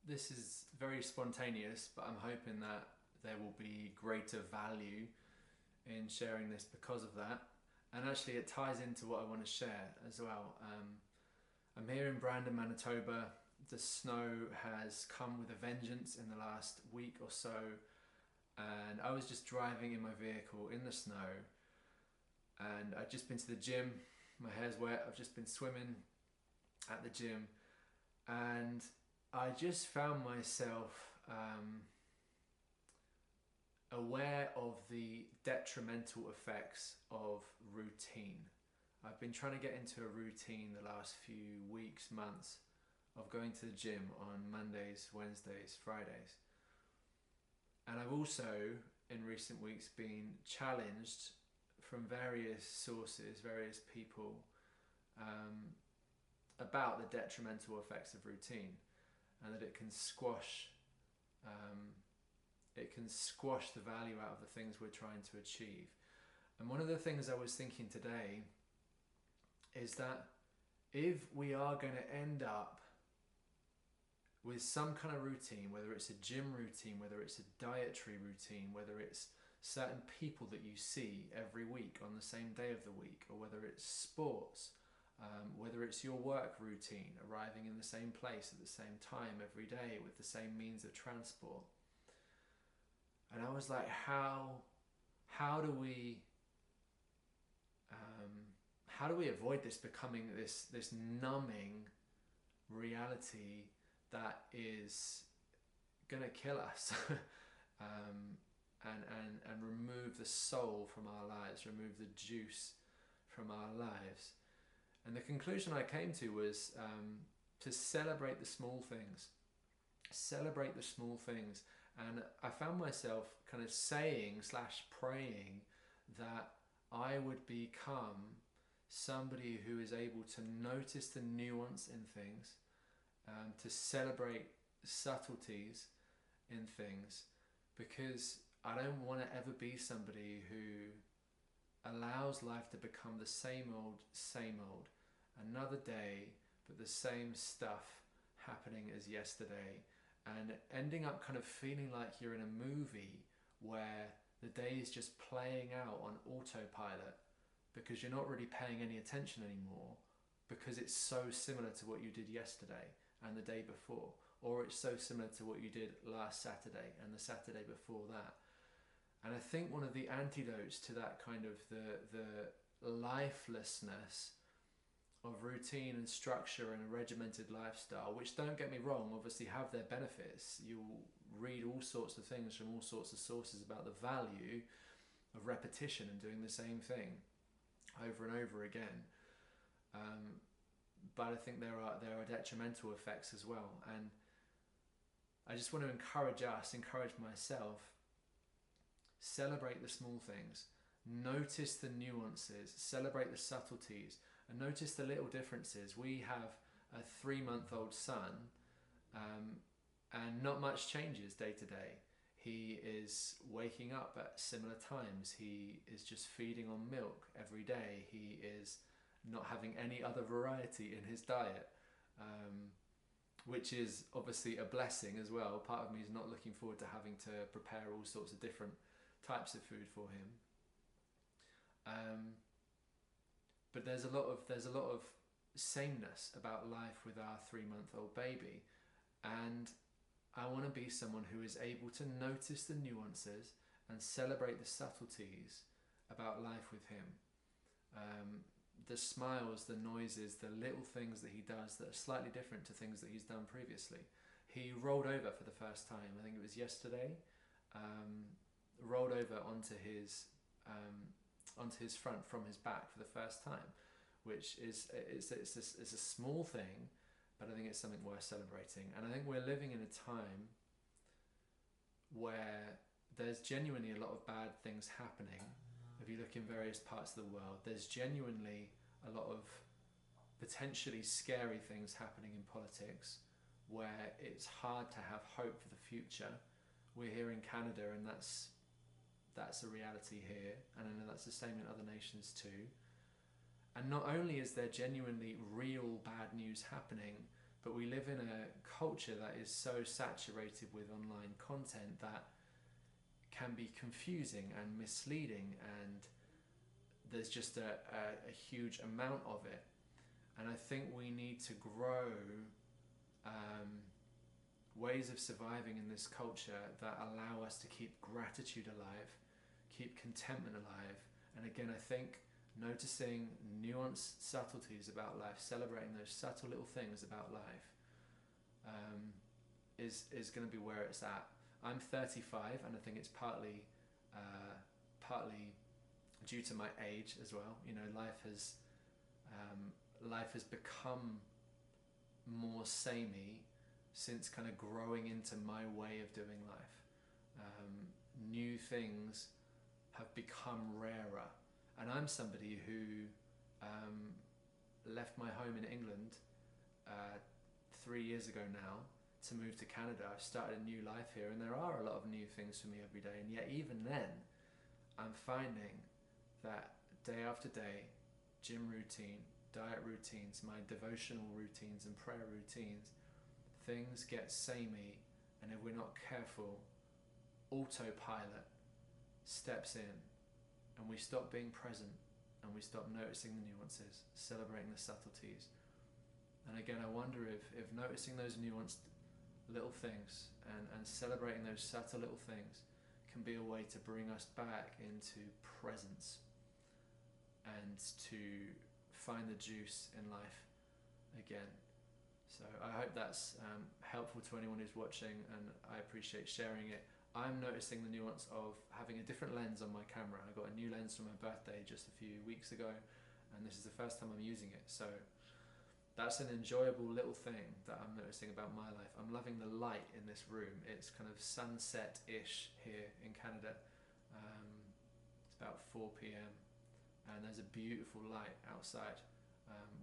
This is very spontaneous, but I'm hoping that there will be greater value in sharing this because of that. And actually, it ties into what I want to share as well. I'm here in Brandon, Manitoba. The snow has come with a vengeance in the last week or so, and I was just driving in my vehicle in the snow, and I'd just been to the gym. My hair's wet. I've just been swimming at the gym, and I just found myself aware of the detrimental effects of routine. I've been trying to get into a routine the last few weeks, months, of going to the gym on Mondays, Wednesdays, Fridays. And I've also, in recent weeks, been challenged from various sources, various people, um, about the detrimental effects of routine, and that um, it can squash the value out of the things we're trying to achieve. And one of the things I was thinking today is that if we are going to end up with some kind of routine, whether it's a gym routine, whether it's a dietary routine, whether it's certain people that you see every week on the same day of the week, or whether it's sports, whether it's your work routine, arriving in the same place at the same time every day with the same means of transport. And I was like, how do we how do we avoid this becoming this numbing reality that is gonna kill us, and remove the soul from our lives, remove the juice from our lives. And the conclusion I came to was to celebrate the small things. Celebrate the small things. And I found myself kind of saying slash praying that I would become somebody who is able to notice the nuance in things, to celebrate subtleties in things, because I don't want to ever be somebody who allows life to become the same old, another day, but the same stuff happening as yesterday, and ending up kind of feeling like you're in a movie where the day is just playing out on autopilot because you're not really paying any attention anymore, because it's so similar to what you did yesterday and the day before, or it's so similar to what you did last Saturday and the Saturday before that. And I think one of the antidotes to that kind of the lifelessness of routine and structure and a regimented lifestyle, which, don't get me wrong, obviously have their benefits. You'll read all sorts of things from all sorts of sources about the value of repetition and doing the same thing over and over again. But I think there are detrimental effects as well. And I just want to encourage us, encourage myself, celebrate the small things, notice the nuances, celebrate the subtleties, and notice the little differences. We have a 3-month-old son, and not much changes day to day. He is waking up at similar times. He is just feeding on milk every day. He is not having any other variety in his diet, which is obviously a blessing as well. Part of me is not looking forward to having to prepare all sorts of different types of food for him. But there's a lot of sameness about life with our 3-month-old baby, and I want to be someone who is able to notice the nuances and celebrate the subtleties about life with him. The smiles, the noises, the little things that he does that are slightly different to things that he's done previously. He rolled over for the first time, I think it was yesterday, rolled over onto his front from his back for the first time, which is it's a small thing, but I think it's something worth celebrating. And I think we're living in a time where there's genuinely a lot of bad things happening. If you look in various parts of the world, there's genuinely a lot of potentially scary things happening in politics, where it's hard to have hope for the future. We're here in Canada, and that's a reality here, and I know that's the same in other nations too. And not only is there genuinely real bad news happening, but we live in a culture that is so saturated with online content that can be confusing and misleading, and there's just a huge amount of it. And I think we need to grow ways of surviving in this culture that allow us to keep gratitude alive, keep contentment alive. And again, I think noticing nuanced subtleties about life, celebrating those subtle little things about life, is going to be where it's at. I'm 35, and I think it's partly due to my age as well. You know, life has become more samey since kind of growing into my way of doing life. New things have become rarer, and I'm somebody who left my home in England 3 years ago now to move to Canada. I've started a new life here, and there are a lot of new things for me every day, and yet even then I'm finding that day after day, gym routine, diet routines, my devotional routines and prayer routines, things get samey, and if we're not careful, autopilot steps in, and we stop being present, and we stop noticing the nuances, celebrating the subtleties. And again, I wonder if noticing those nuanced little things and celebrating those subtle little things can be a way to bring us back into presence and to find the juice in life again. So I hope that's helpful to anyone who's watching, and I appreciate sharing it. I'm noticing the nuance of having a different lens on my camera. I got a new lens for my birthday just a few weeks ago, and this is the first time I'm using it. So that's an enjoyable little thing that I'm noticing about my life. I'm loving the light in this room. It's kind of sunset-ish here in Canada. It's about 4 p.m. and there's a beautiful light outside,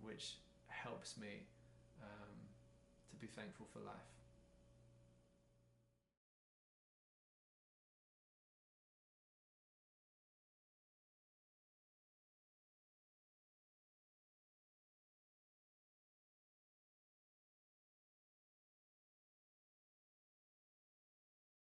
which helps me to be thankful for life.